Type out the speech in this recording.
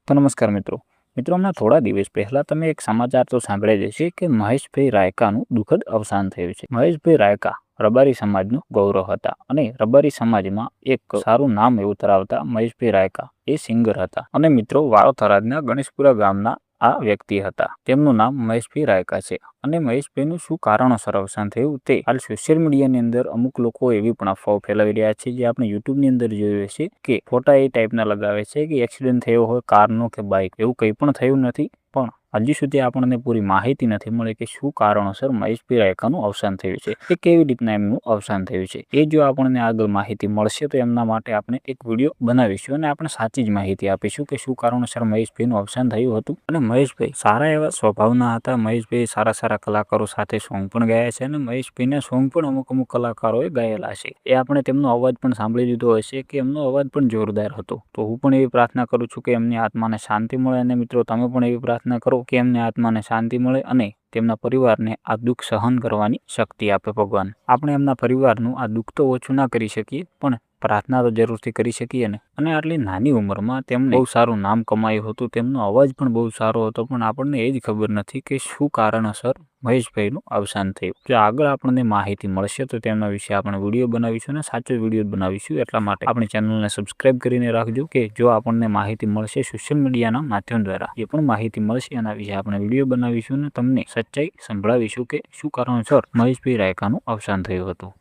તો નમસ્કાર મિત્રો હમણાં થોડા દિવસ પહેલા તમે એક સમાચાર તો સાંભળ્યા જ હશે કે મહેશભાઈ રાયકાનું દુઃખદ અવસાન થયું છે। મહેશભાઈ રાયકા રબારી સમાજનું ગૌરવ હતા અને રબારી સમાજમાં એક સારું નામ એવું ધરાવતા મહેશભાઈ રાયકા એ સિંગર હતા અને મિત્રો વાળોથરાદના ગણેશપુરા ગામના આ વ્યક્તિ હતા। તેમનું નામ મહેશભાઈ રાયકા છે અને મહેશભાઈનું શું કારણોસર અવસાન થયું તે હાલ સોશિયલ મીડિયાની અંદર અમુક લોકો એવી પણ અફવાઓ ફેલાવી રહ્યા છે જે આપણે યુટ્યુબની અંદર જોયું હશે કે ફોટા એ ટાઈપના લગાવે છે કે એક્સિડન્ટ થયો હોય કારનો કે બાઇક, એવું કંઈ પણ થયું નથી। પણ હજી સુધી આપણને પૂરી માહિતી નથી મળી કે શું કારણોસર મહેશભાઈ રાયકાનું અવસાન થયું છે, એ કેવી રીતના એમનું અવસાન થયું છે। એ જો આપણને આગળ માહિતી મળશે તો એમના માટે આપણે એક વિડીયો બનાવીશું અને આપણે સાચી જ માહિતી આપીશું કે શું કારણોસર મહેશભાઈનું અવસાન થયું હતું। અને મહેશભાઈ સારા એવા સ્વભાવના હતા। મહેશભાઈ સારા કલાકારો સાથે સોંગ પણ ગાયા છે અને મહેશભાઈના સોંગ પણ અમુક કલાકારોએ ગાયેલા છે। એ આપણે તેમનો અવાજ પણ સાંભળી લીધો હશે કે એમનો અવાજ પણ જોરદાર હતો। તો હું પણ એવી પ્રાર્થના કરું છું કે એમની આત્માને શાંતિ મળે અને મિત્રો તમે પણ એવી પ્રાર્થના કરો કે એમની આત્માને શાંતિ મળે અને તેમના પરિવારને આ દુઃખ સહન કરવાની શક્તિ આપે ભગવાન। આપણે એમના પરિવારનું આ દુઃખ તો ઓછું ના કરી શકીએ પણ પ્રાર્થના તો જરૂરથી કરી શકીએ ને। અને આટલી નાની ઉંમરમાં તેમને બહુ સારું નામ કમાયું હતું, તેમનો અવાજ પણ બહુ સારો હતો, પણ આપણને એ જ ખબર નથી કે શું કારણોસર મહેશભાઈનું અવસાન થયું। જો આગળ આપણને માહિતી મળશે તો તેમના વિશે આપણે વિડીયો બનાવીશું અને સાચો વિડીયો બનાવીશું। એટલા માટે આપણી ચેનલને સબસ્ક્રાઇબ કરીને રાખજો કે જો આપણને માહિતી મળશે સોશિયલ મીડિયાના માધ્યમ દ્વારા જે પણ માહિતી મળશે એના વિશે આપણે વિડીયો બનાવીશું અને તમને સચ્ચાઈ સંભળાવીશું કે શું કારણોસર મહેશભાઈ રાયકાનું અવસાન થયું હતું।